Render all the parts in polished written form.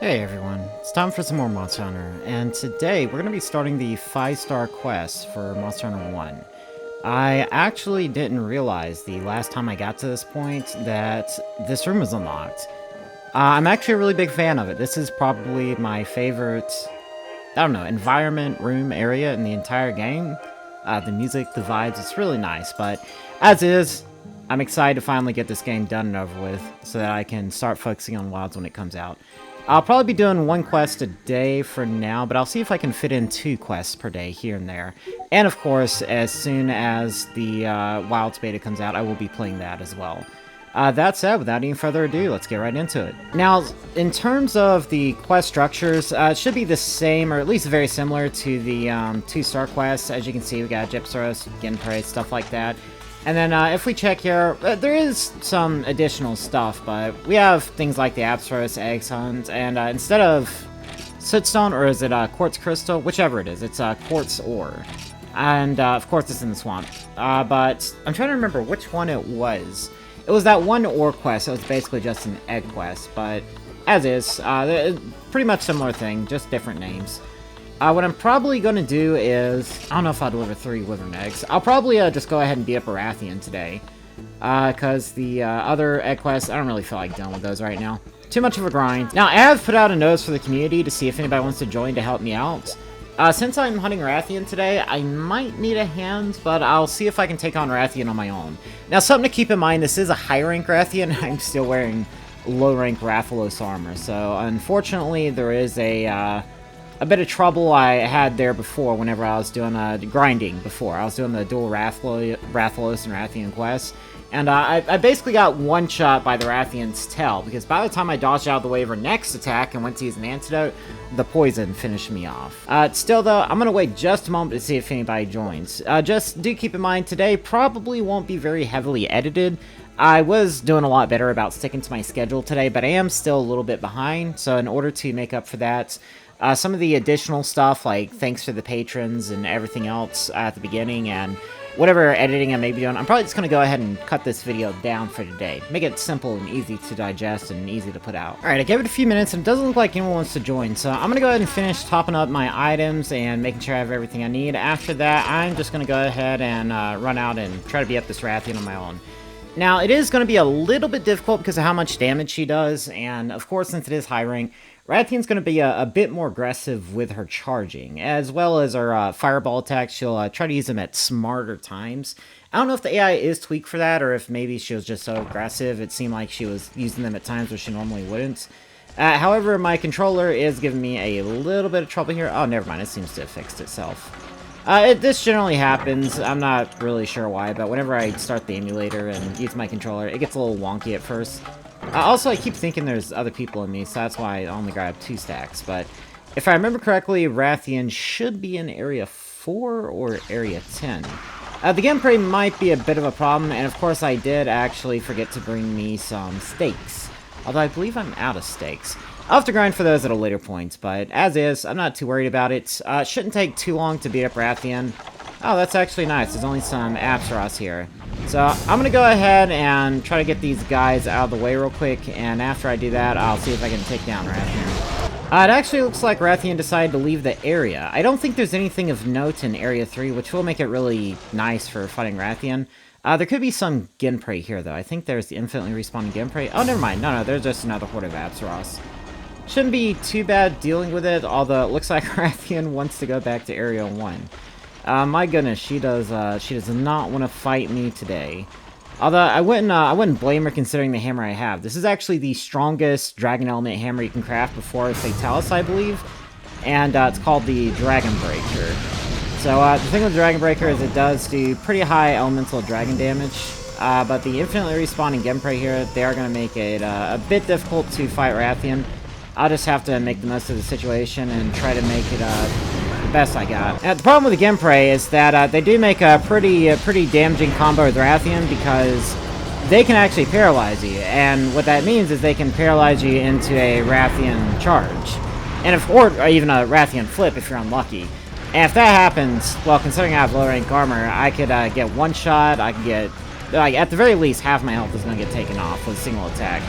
Hey everyone, it's time for some more Monster Hunter, and today we're going to be starting the 5-star quest for Monster Hunter 1. I actually didn't realize the last time I got to this point that this room was unlocked. I'm actually a really big fan of it. This is probably my favorite, I don't know, environment, room, area in the entire game. The music, the vibes, it's really nice, but as is, I'm excited to finally get this game done and over with so that I can start focusing on WoWs when it comes out. I'll probably be doing one quest a day for now, but I'll see if I can fit in 2 quests per day here and there. And of course, as soon as the Wilds beta comes out, I will be playing that as well. That said, without any further ado, let's get right into it. Now, in terms of the quest structures, it should be the same, or at least very similar to the 2-star quests. As you can see, we got Gypsaros, Genpei, stuff like that. And then if we check here, there is some additional stuff, but we have things like the Apsaros, Egg Suns, and instead of Sootstone, or is it Quartz Crystal? Whichever it is, it's Quartz Ore. And of course it's in the swamp. But I'm trying to remember which one it was. It was that one ore quest, so it was basically just an egg quest, but as is, pretty much similar thing, just different names. What I'm probably going to do is, I don't know if I'll deliver 3 wyvern eggs. I'll probably just go ahead and beat up a Rathian today. Because the other egg quests, I don't really feel like dealing with those right now. Too much of a grind. Now, I have put out a notice for the community to see if anybody wants to join to help me out. Since I'm hunting Rathian today, I might need a hand, but I'll see if I can take on Rathian on my own. Now, something to keep in mind, this is a high-rank Rathian. I'm still wearing low-rank Rathalos armor, so unfortunately, there is a bit of trouble I had there before whenever I was doing grinding before. I was doing the dual Rathalos and Rathian quests. And I basically got one-shot by the Rathian's tail, because by the time I dodged out of the way of her next attack and went to use an antidote, the poison finished me off. Still though, I'm going to wait just a moment to see if anybody joins. Just do keep in mind, today probably won't be very heavily edited. I was doing a lot better about sticking to my schedule today, but I am still a little bit behind, so in order to make up for that, some of the additional stuff, like thanks for the patrons and everything else at the beginning, and whatever editing I may be doing, I'm probably just going to go ahead and cut this video down for today. Make it simple and easy to digest and easy to put out. Alright, I gave it a few minutes and it doesn't look like anyone wants to join, so I'm going to go ahead and finish topping up my items and making sure I have everything I need. After that, I'm just going to go ahead and run out and try to beat up this Rathian on my own. Now, it is going to be a little bit difficult because of how much damage she does, and of course, since it is high rank, Rathian's going to be a bit more aggressive with her charging, as well as her fireball attacks. She'll try to use them at smarter times. I don't know if the AI is tweaked for that, or if maybe she was just so aggressive, it seemed like she was using them at times where she normally wouldn't. However, my controller is giving me a little bit of trouble here. Oh, never mind, it seems to have fixed itself. This generally happens. I'm not really sure why, but whenever I start the emulator and use my controller, it gets a little wonky at first. Also, I keep thinking there's other people in me, so that's why I only grab 2 stacks. But if I remember correctly, Rathian should be in Area 4 or Area 10. The Genpei might be a bit of a problem, and of course I did actually forget to bring me some steaks. Although I believe I'm out of steaks. I'll have to grind for those at a later point, but as is, I'm not too worried about it. Shouldn't take too long to beat up Rathian. Oh, that's actually nice. There's only some Apsaros here. So I'm going to go ahead and try to get these guys out of the way real quick, and after I do that, I'll see if I can take down Rathian. It actually looks like Rathian decided to leave the area. I don't think there's anything of note in Area 3, which will make it really nice for fighting Rathian. There could be some Genpei here, though. I think there's the infinitely respawning Genpei. Oh, never mind. No, there's just another horde of Apsaros. Shouldn't be too bad dealing with it, although it looks like Rathian wants to go back to Area 1. My goodness, she does not want to fight me today. Although I wouldn't blame her considering the hammer I have. This is actually the strongest dragon element hammer you can craft before Fatalis, I believe, and it's called the Dragon Breaker. So the thing with Dragon Breaker is it does do pretty high elemental dragon damage, but the infinitely respawning Genpei here, they are going to make it a bit difficult to fight Rathian. I'll just have to make the most of the situation and try to make it the best I got. Now, the problem with the Genpei is that they do make a pretty damaging combo with Rathian, because they can actually paralyze you, and what that means is they can paralyze you into a Rathian charge, and or even a Rathian flip if you're unlucky. And if that happens, well, considering I have low rank armor, I could get one shot. I could get, like, at the very least, half my health is going to get taken off with a single attack.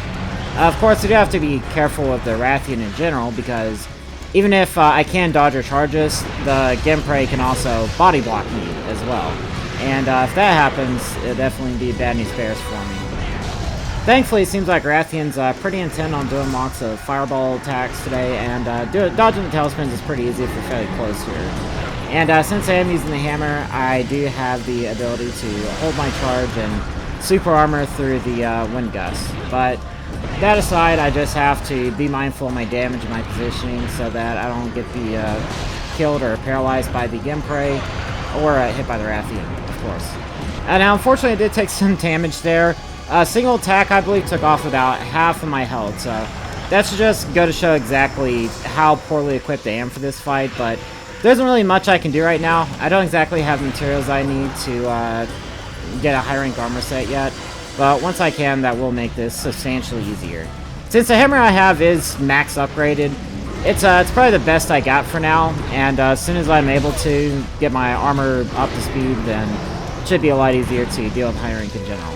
Of course, I do have to be careful with the Rathian in general, because even if I can dodge her charges, the Gimprey can also body block me as well. And if that happens, it'll definitely be bad news bears for me. Thankfully, it seems like Rathian's pretty intent on doing lots of fireball attacks today, and dodging the tailspins is pretty easy if you're fairly close here. And since I am using the hammer, I do have the ability to hold my charge and super armor through the wind gust. But that aside, I just have to be mindful of my damage and my positioning so that I don't get killed or paralyzed by the Gimprey or hit by the Rathian, of course. Now, unfortunately, I did take some damage there. A single attack, I believe, took off about half of my health, so that's just go to show exactly how poorly equipped I am for this fight, but there isn't really much I can do right now. I don't exactly have the materials I need to get a high rank armor set yet, but once I can, that will make this substantially easier. Since the hammer I have is max upgraded, it's probably the best I got for now, and as soon as I'm able to get my armor up to speed, then it should be a lot easier to deal with high rank in general.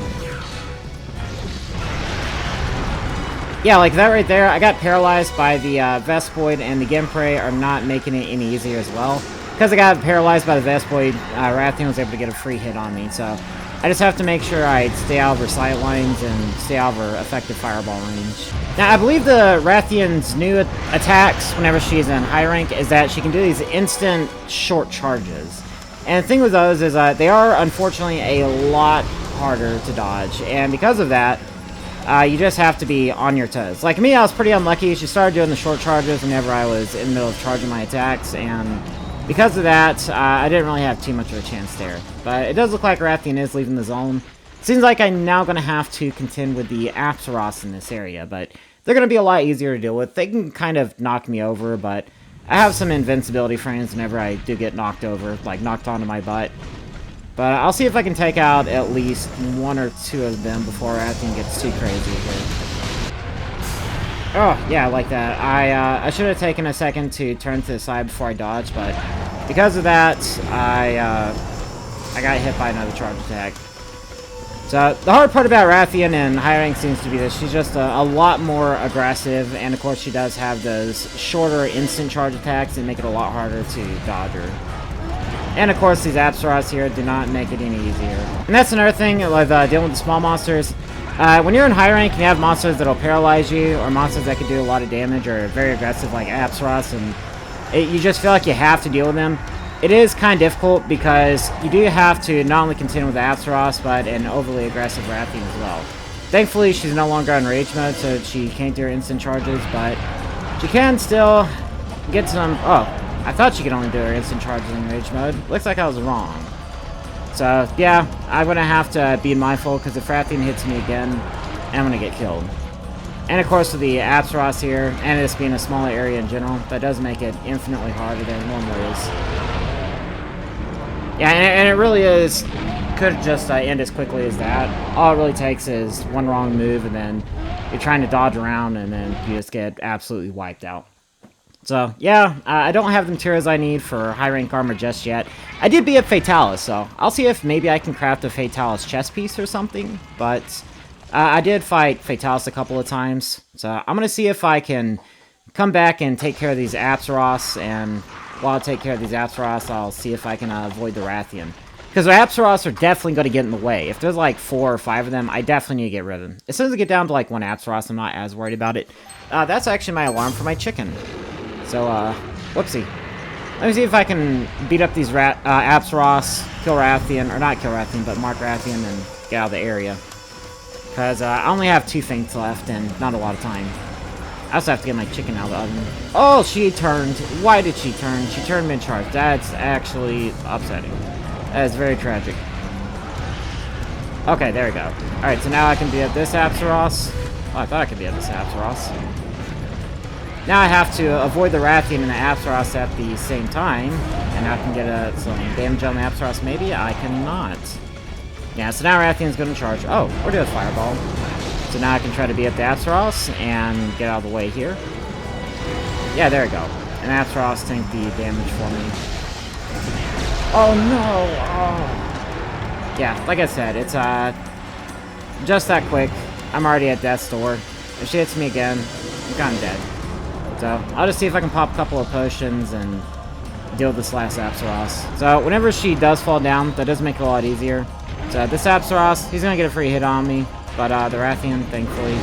Yeah, like that right there, I got paralyzed by the Vespoid, and the Gimprey are not making it any easier as well. Because I got paralyzed by the Vespoid, Rathian was able to get a free hit on me, so I just have to make sure I stay out of her sight lines and stay out of her effective fireball range. Now, I believe the Rathian's new attacks, whenever she's in high rank, is that she can do these instant short charges. And the thing with those is they are, unfortunately, a lot harder to dodge, and because of that, you just have to be on your toes. Like me, I was pretty unlucky. She started doing the short charges whenever I was in the middle of charging my attacks, and because of that, I didn't really have too much of a chance there. But it does look like Rathian is leaving the zone. Seems like I'm now going to have to contend with the Apsaros in this area, but they're going to be a lot easier to deal with. They can kind of knock me over, but I have some invincibility frames whenever I do get knocked over, like knocked onto my butt. But I'll see if I can take out at least one or two of them before Rathian gets too crazy here. Oh, yeah, like that. I should have taken a second to turn to the side before I dodged, but because of that, I got hit by another charge attack. So, the hard part about Rathian in high rank seems to be that she's just a lot more aggressive, and of course she does have those shorter instant charge attacks that make it a lot harder to dodge her. And of course, these Apsaros here do not make it any easier. And that's another thing with dealing with the small monsters. When you're in high rank and you have monsters that'll paralyze you, or monsters that can do a lot of damage, or very aggressive like Apsaros, and you just feel like you have to deal with them, it is kind of difficult because you do have to not only contend with the Apsaros, but an overly aggressive Rathian as well. Thankfully, she's no longer in rage mode, so she can't do her instant charges, but she can still get some... Oh, I thought she could only do her instant charges in rage mode. Looks like I was wrong. So, yeah, I'm going to have to be mindful, because if Rathian hits me again, I'm going to get killed. And of course, with the Apsaros here, and this being a smaller area in general, that does make it infinitely harder than it normally is. Yeah, and it really is... could just end as quickly as that. All it really takes is one wrong move, and then you're trying to dodge around, and then you just get absolutely wiped out. So, yeah, I don't have the materials I need for high rank armor just yet. I did beat up Fatalis, so I'll see if maybe I can craft a Fatalis chest piece or something, but I did fight Fatalis a couple of times, so I'm going to see if I can come back and take care of these Apsaros, and while I take care of these Apsaros, I'll see if I can avoid the Rathian. Because the Apsaros are definitely going to get in the way. If there's like 4 or 5 of them, I definitely need to get rid of them. As soon as I get down to like 1 Apsaros, I'm not as worried about it. That's actually my alarm for my chicken. So, whoopsie. Let me see if I can beat up these Apsaros, kill Rathian, or not kill Rathian, but mark Rathian and get out of the area. Because I only have 2 faints left and not a lot of time. I also have to get my chicken out of the oven. Oh, she turned. Why did she turn? She turned mid-charge. That's actually upsetting. That is very tragic. Okay, there we go. Alright, so now I can beat up this Apsaros. Oh, I thought I could beat up this Apsaros. Now I have to avoid the Rathian and the Apsaros at the same time. And I can get some damage on the Apsaros. Maybe I cannot. Yeah, so now Rathian's going to charge. Oh, we're doing Fireball. So now I can try to beat up the Apsaros and get out of the way here. Yeah, there we go. And Apsaros tank the damage for me. Oh no! Oh. Yeah, like I said, it's just that quick. I'm already at death's door. If she hits me again, I'm kind of dead. So, I'll just see if I can pop a couple of potions and deal with this last Apsaros. So, whenever she does fall down, that does make it a lot easier. So, this Apsaros, he's going to get a free hit on me. But the Rathian, thankfully,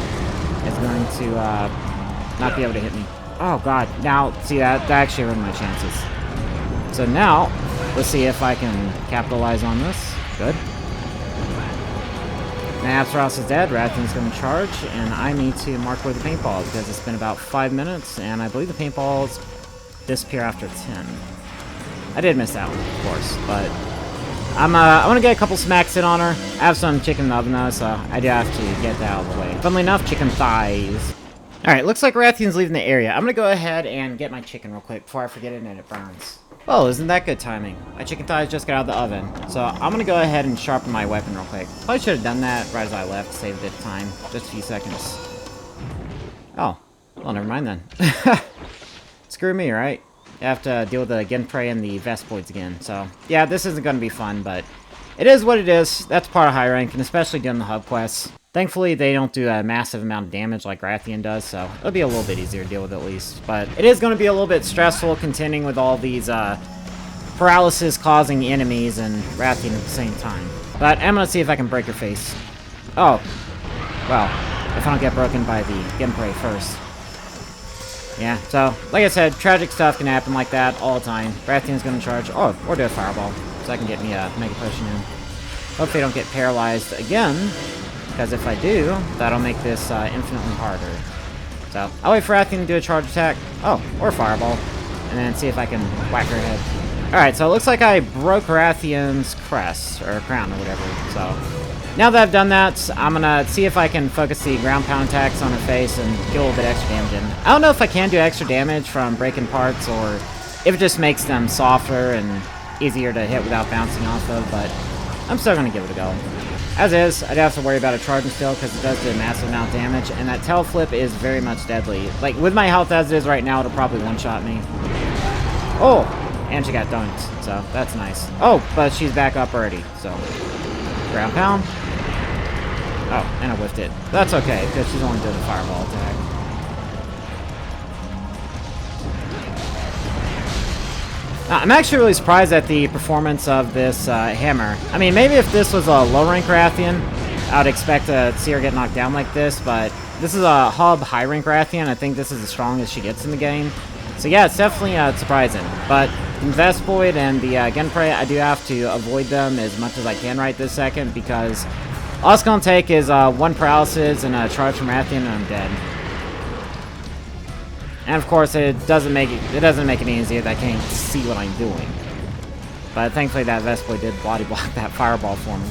is going to not be able to hit me. Oh, God. Now, see, that actually ruined my chances. So now, let's see if I can capitalize on this. Good. Now, Apsaros is dead. Rathian's going to charge, and I need to mark where the paintball is because it's been about 5 minutes, and I believe the paintballs disappear after 10. I did miss that one, of course, but I want to get a couple smacks in on her. I have some chicken in the oven, though, so I do have to get that out of the way. Funnily enough, chicken thighs. Alright, looks like Rathian's leaving the area. I'm going to go ahead and get my chicken real quick before I forget it and it burns. Oh, isn't that good timing? My chicken thighs just got out of the oven. So I'm going to go ahead and sharpen my weapon real quick. Probably should have done that right as I left to save a bit of time. Just a few seconds. Oh, well, never mind then. Screw me, right? You have to deal with the Genprey and the Vespoids again. So, yeah, this isn't going to be fun, but it is what it is. That's part of high rank, and especially doing the hub quests. Thankfully, they don't do a massive amount of damage like Rathian does, so it'll be a little bit easier to deal with at least. But it is going to be a little bit stressful contending with all these paralysis-causing enemies and Rathian at the same time. But I'm going to see if I can break her face. Oh, well, if I don't get broken by the Genprey first. Yeah, so, like I said, tragic stuff can happen like that all the time. Rathian's going to charge, or do a fireball, so I can get me a Mega Potion in. Hopefully I don't get paralyzed again. Because if I do, that'll make this infinitely harder. So, I'll wait for Rathian to do a charge attack. Oh, or a fireball. And then see if I can whack her head. Alright, so it looks like I broke Rathian's crest, or crown, or whatever. So, now that I've done that, I'm gonna see if I can focus the ground pound attacks on her face and get a little bit extra damage in. I don't know if I can do extra damage from breaking parts, or if it just makes them softer and easier to hit without bouncing off of, but I'm still gonna give it a go. As is, I do have to worry about a charging still because it does do a massive amount of damage, and that tail flip is very much deadly. Like, with my health as it is right now, it'll probably one-shot me. Oh! And she got dunked, so that's nice. Oh, but she's back up already, so. Ground pound. Oh, and I whiffed it. That's okay, because she's only doing a fireball attack. I'm actually really surprised at the performance of this hammer. I mean, maybe if this was a low-rank Rathian, I would expect to see her get knocked down like this, but this is a hub high-rank Rathian. I think this is the strongest she gets in the game. So yeah, it's definitely surprising. But Vespoid and the Genprey, I do have to avoid them as much as I can right this second, because all it's going to take is one paralysis and a charge from Rathian, and I'm dead. And of course, it doesn't make it any easier that I can't see what I'm doing. But thankfully, that Vespoid did body block that fireball for me.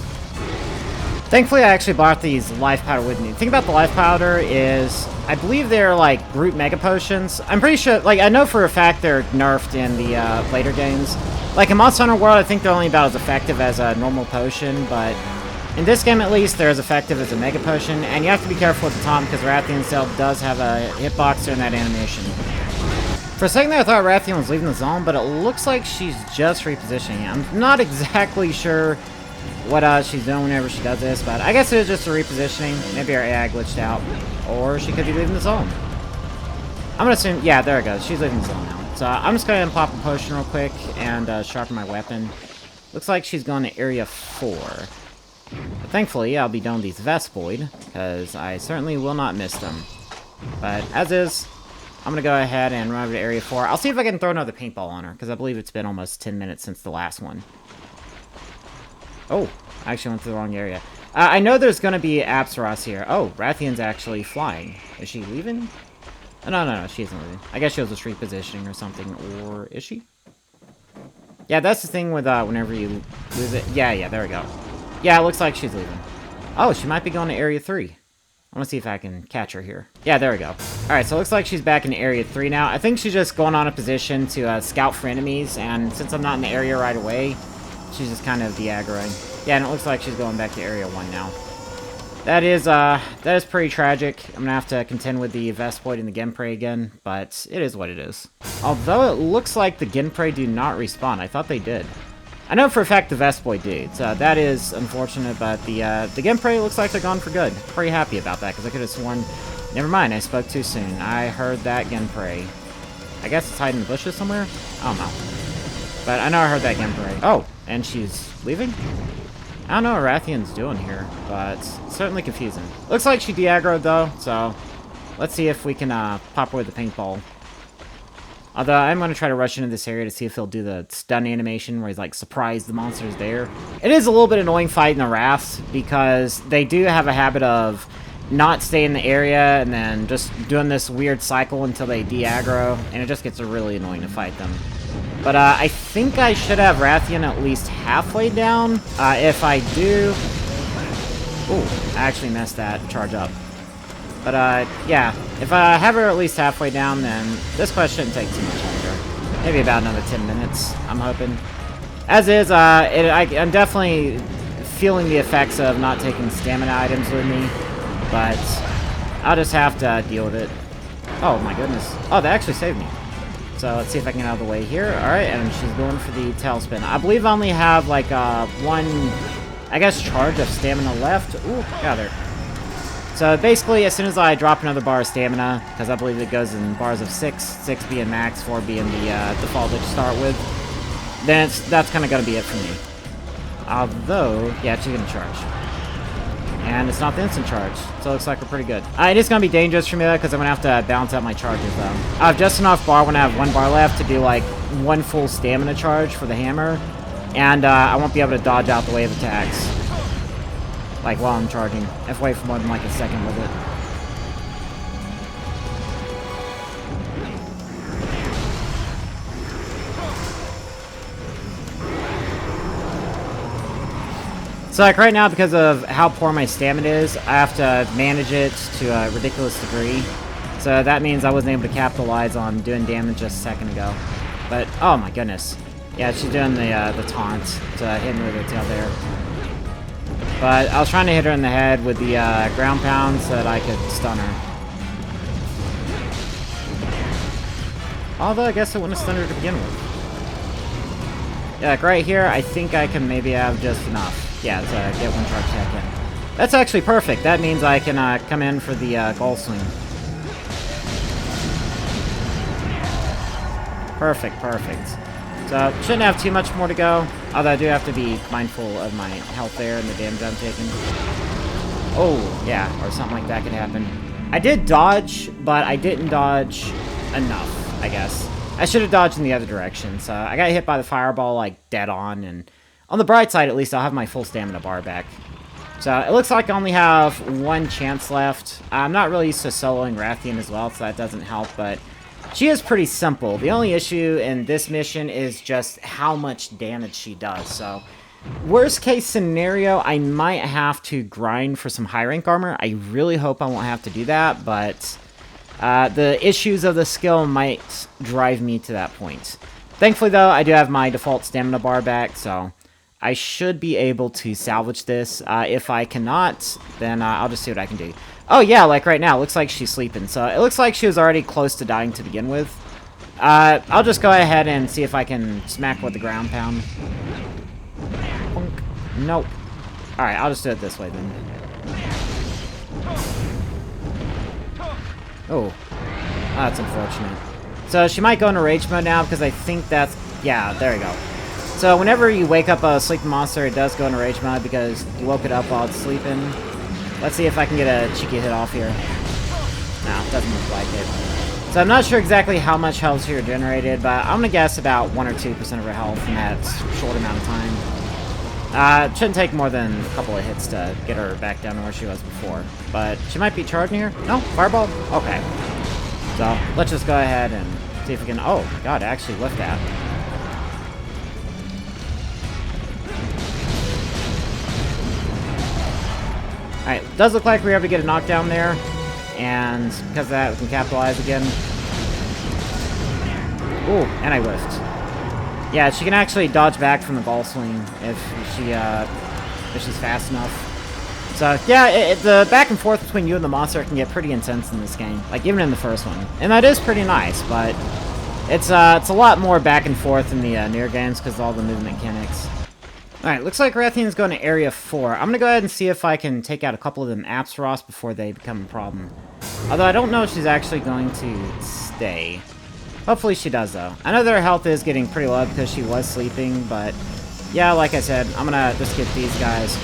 Thankfully, I actually bought these life powder with me. The thing about the life powder is, I believe they're like group mega potions. I'm pretty sure, like, I know for a fact they're nerfed in the later games. Like in Monster Hunter World, I think they're only about as effective as a normal potion, but in this game, at least, they're as effective as a Mega Potion, and you have to be careful with the taunt because Rathian itself does have a hitbox during that animation. For a second there, I thought Rathian was leaving the zone, but it looks like she's just repositioning. I'm not exactly sure what she's doing whenever she does this, but I guess it was just a repositioning. Maybe her AI glitched out, or she could be leaving the zone. I'm gonna assume, yeah, there it goes. She's leaving the zone now. So I'm just gonna pop a potion real quick and sharpen my weapon. Looks like she's going to Area 4. But thankfully, I'll be done with these Vespoid, because I certainly will not miss them. But as is, I'm going to go ahead and run over to Area 4. I'll see if I can throw another paintball on her, because I believe it's been almost 10 minutes since the last one. Oh, I actually went to the wrong area. I know there's going to be Apsaros here. Oh, Rathian's actually flying. Is she leaving? Oh, no, she isn't leaving. I guess she was just repositioning or something, or is she? Yeah, that's the thing with whenever you lose it. Yeah, there we go. Yeah, it looks like she's leaving. Oh, she might be going to Area 3. I want to see if I can catch her here. Yeah, there we go. Alright, so it looks like she's back in Area 3 now. I think she's just going on a position to scout for enemies, and since I'm not in the area right away, she's just kind of de-aggroing. Yeah, and it looks like she's going back to Area 1 now. That is pretty tragic. I'm gonna have to contend with the Vespoid and the Genprey again, but it is what it is. Although it looks like the Genprey do not respawn. I thought they did. I know for a fact the Vespoid did, so that is unfortunate, but the Genprey looks like they're gone for good. Pretty happy about that, because I could have sworn Never mind, I spoke too soon. I heard that Genpray. I guess it's hiding in the bushes somewhere? I don't know. But I know I heard that Genpray. Oh, and she's leaving? I don't know what Rathian's doing here, but it's certainly confusing. Looks like she de-aggroed though, so let's see if we can pop her with the paintball. Although I'm going to try to rush into this area to see if he'll do the stun animation where he's like, surprise, the monster's there. It is a little bit annoying fighting the rafts because they do have a habit of not stay in the area and then just doing this weird cycle until they de-aggro, and it just gets really annoying to fight them. But I think I should have Rathian at least halfway down. If I do... Ooh, I actually messed that charge up. But yeah, if I have her at least halfway down, then this quest shouldn't take too much longer. Maybe about another 10 minutes, I'm hoping. As is, I'm definitely feeling the effects of not taking stamina items with me. But I'll just have to deal with it. Oh my goodness. Oh, that actually saved me. So let's see if I can get out of the way here. Alright, and she's going for the tailspin. I believe I only have like one, I guess, charge of stamina left. Ooh, got her. So basically, as soon as I drop another bar of stamina, because I believe it goes in bars of 6 being max, 4 being the default that you start with, then that's kind of going to be it for me. Although, yeah, she's going to charge. And it's not the instant charge, so it looks like we're pretty good. It is going to be dangerous for me, though, because I'm going to have to balance out my charges, though. I have just enough bar when I have 1 bar left to do, like, 1 full stamina charge for the hammer, and I won't be able to dodge out the wave attacks, like, while I'm charging. I have to wait for more than, like, a second with it. So, like, right now, because of how poor my stamina is, I have to manage it to a ridiculous degree. So that means I wasn't able to capitalize on doing damage just a second ago. But, oh my goodness. Yeah, she's doing the taunt to hit me with her tail there. But I was trying to hit her in the head with the ground pound so that I could stun her. Although, I guess it wouldn't have stunned her to begin with. Yeah, like right here, I think I can maybe have just enough. Yeah, to get 1 charge attack in. That's actually perfect. That means I can come in for the goal swing. Perfect, perfect. So, shouldn't have too much more to go. Although I do have to be mindful of my health there and the damage I'm taking. Oh, yeah, or something like that could happen. I did dodge, but I didn't dodge enough, I guess. I should have dodged in the other direction, so I got hit by the fireball, like, dead on, and on the bright side, at least, I'll have my full stamina bar back. So, it looks like I only have 1 chance left. I'm not really used to soloing Rathian as well, so that doesn't help, but she is pretty simple. The only issue in this mission is just how much damage she does, so worst case scenario, I might have to grind for some high rank armor. I really hope I won't have to do that, but the issues of the skill might drive me to that point. Thankfully, though, I do have my default stamina bar back, so I should be able to salvage this. If I cannot, then I'll just see what I can do. Oh, yeah, like right now, it looks like she's sleeping. So it looks like she was already close to dying to begin with. I'll just go ahead and see if I can smack with the ground pound. Nope. Alright, I'll just do it this way then. Oh, that's unfortunate. So she might go into rage mode now because I think that's... Yeah, there we go. So whenever you wake up a sleeping monster, it does go into rage mode because you woke it up while it's sleeping. Let's see if I can get a cheeky hit off here. No, it doesn't look like it. So I'm not sure exactly how much health she regenerated, but I'm going to guess about 1 or 2% of her health in that short amount of time. It shouldn't take more than a couple of hits to get her back down to where she was before. But she might be charging here. No? Fireball? Okay. So let's just go ahead and see if we can... Oh, God, actually lift that. Alright, does look like we were able to get a knockdown there, and because of that, we can capitalize again. Ooh, and I whiffed. Yeah, she can actually dodge back from the ball swing if she's fast enough. So, yeah, the back and forth between you and the monster can get pretty intense in this game, like even in the first one. And that is pretty nice, but it's a lot more back and forth in the newer games because of all the movement mechanics. Alright, looks like Rathian's going to Area 4. I'm going to go ahead and see if I can take out a couple of them Apsaros before they become a problem. Although I don't know if she's actually going to stay. Hopefully she does, though. I know their health is getting pretty low because she was sleeping, but yeah, like I said, I'm going to just get these guys.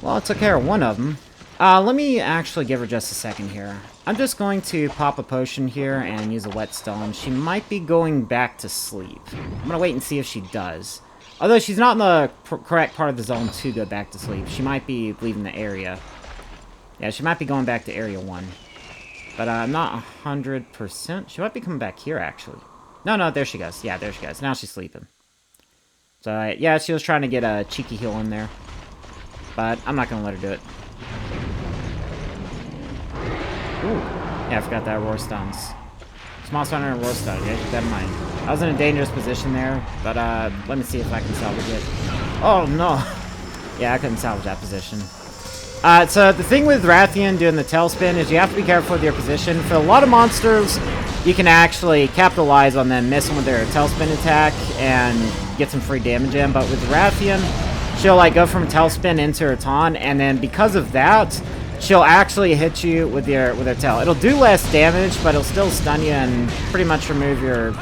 Well, I took care of one of them. Let me actually give her just a second here. I'm just going to pop a potion here and use a whetstone. She might be going back to sleep. I'm going to wait and see if she does. Although she's not in the correct part of the zone to go back to sleep. She might be leaving the area. Yeah, she might be going back to Area 1. But I'm not 100%. She might be coming back here, actually. No, there she goes. Yeah, there she goes. Now she's sleeping. So, yeah, she was trying to get a cheeky heal in there. But I'm not going to let her do it. Ooh. Yeah, I forgot that Roar Stuns. Small Stunner and Roar Stun. Yeah, keep that in mind. I was in a dangerous position there, but let me see if I can salvage it. Oh, no. Yeah, I couldn't salvage that position. So the thing with Rathian doing the tailspin is you have to be careful with your position. For a lot of monsters, you can actually capitalize on them missing with their tailspin attack and get some free damage in, but with Rathian, she'll like go from tailspin into her taunt, and then because of that, she'll actually hit you with her tail. It'll do less damage, but it'll still stun you and pretty much remove your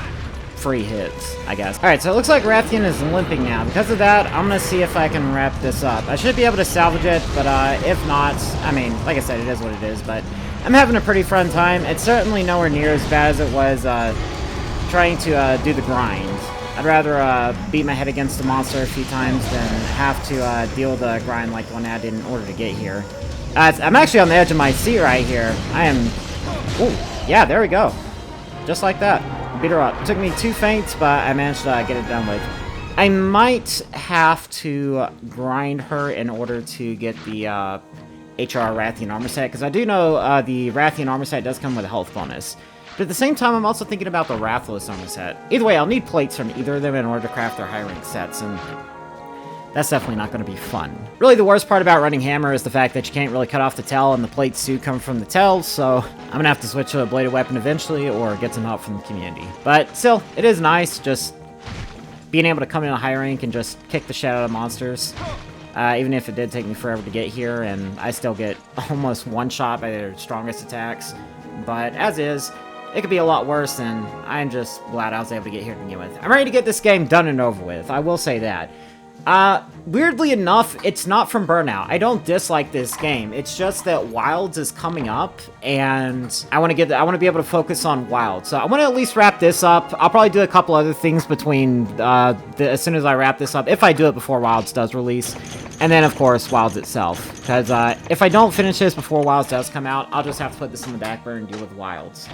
free hits, I guess. Alright, so it looks like Rathian is limping now. Because of that, I'm going to see if I can wrap this up. I should be able to salvage it, but if not, I mean, like I said, it is what it is, but I'm having a pretty fun time. It's certainly nowhere near as bad as it was trying to do the grind. I'd rather beat my head against the monster a few times than have to deal with a grind like the one I did in order to get here. I'm actually on the edge of my seat right here. I am... Ooh, yeah, there we go. Just like that. Beat her up. It took me 2 feints, but I managed to get it done with. I might have to grind her in order to get the HR Rathian armor set, because I do know the Rathian armor set does come with a health bonus. But at the same time, I'm also thinking about the Rathalos armor set. Either way, I'll need plates from either of them in order to craft their high-rank sets, and that's definitely not going to be fun. Really, the worst part about running Hammer is the fact that you can't really cut off the tail, and the plates do come from the tail, so I'm going to have to switch to a bladed weapon eventually, or get some help from the community. But still, it is nice just being able to come in a high rank and just kick the shit out of monsters. Even if it did take me forever to get here, and I still get almost one shot by their strongest attacks. But as is, it could be a lot worse, and I'm just glad I was able to get here to begin with. I'm ready to get this game done and over with, I will say that. Weirdly enough, it's not from Burnout. I don't dislike this game. It's just that Wilds is coming up, and I want to be able to focus on Wilds. So I want to at least wrap this up. I'll probably do a couple other things between as soon as I wrap this up, if I do it before Wilds does release, and then of course Wilds itself. Because if I don't finish this before Wilds does come out, I'll just have to put this in the back burner and deal with Wilds.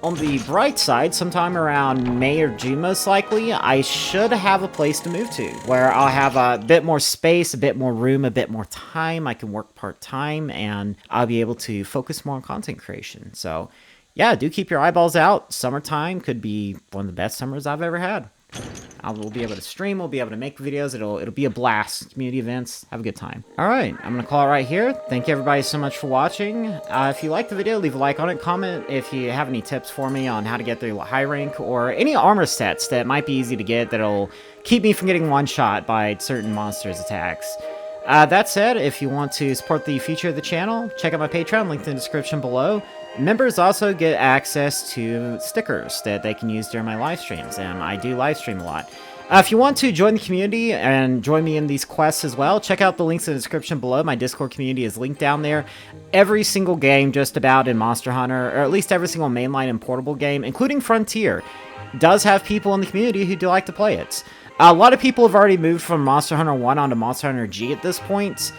On the bright side, sometime around May or June most likely, I should have a place to move to, where I'll have a bit more space, a bit more room, a bit more time. I can work part-time, and I'll be able to focus more on content creation. So, yeah, do keep your eyeballs out. Summertime could be one of the best summers I've ever had. We'll be able to stream, we'll be able to make videos, it'll be a blast. Community events, have a good time. Alright, I'm gonna call it right here. Thank you everybody so much for watching. If you liked the video, leave a like on it, comment if you have any tips for me on how to get through high rank, or any armor sets that might be easy to get that'll keep me from getting one shot by certain monsters' attacks. That said, if you want to support the future of the channel, check out my Patreon, link in the description below. Members also get access to stickers that they can use during my live streams, and I do live stream a lot. If you want to join the community and join me in these quests as well, check out the links in the description below. My Discord community is linked down there. Every single game just about in Monster Hunter, or at least every single mainline and portable game, including Frontier, does have people in the community who do like to play it. A lot of people have already moved from Monster Hunter 1 onto Monster Hunter G at this point,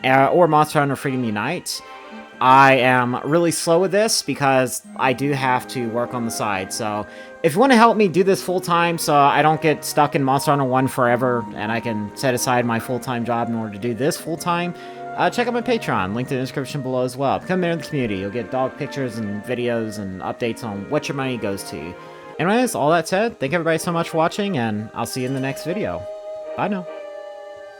or Monster Hunter Freedom Unite. I am really slow with this because I do have to work on the side, so if you want to help me do this full-time so I don't get stuck in Monster Hunter 1 forever and I can set aside my full-time job in order to do this full-time, check out my Patreon, linked in the description below as well. Become a member of the community. You'll get dog pictures and videos and updates on what your money goes to. Anyways, all that said, thank everybody so much for watching, and I'll see you in the next video. Bye now.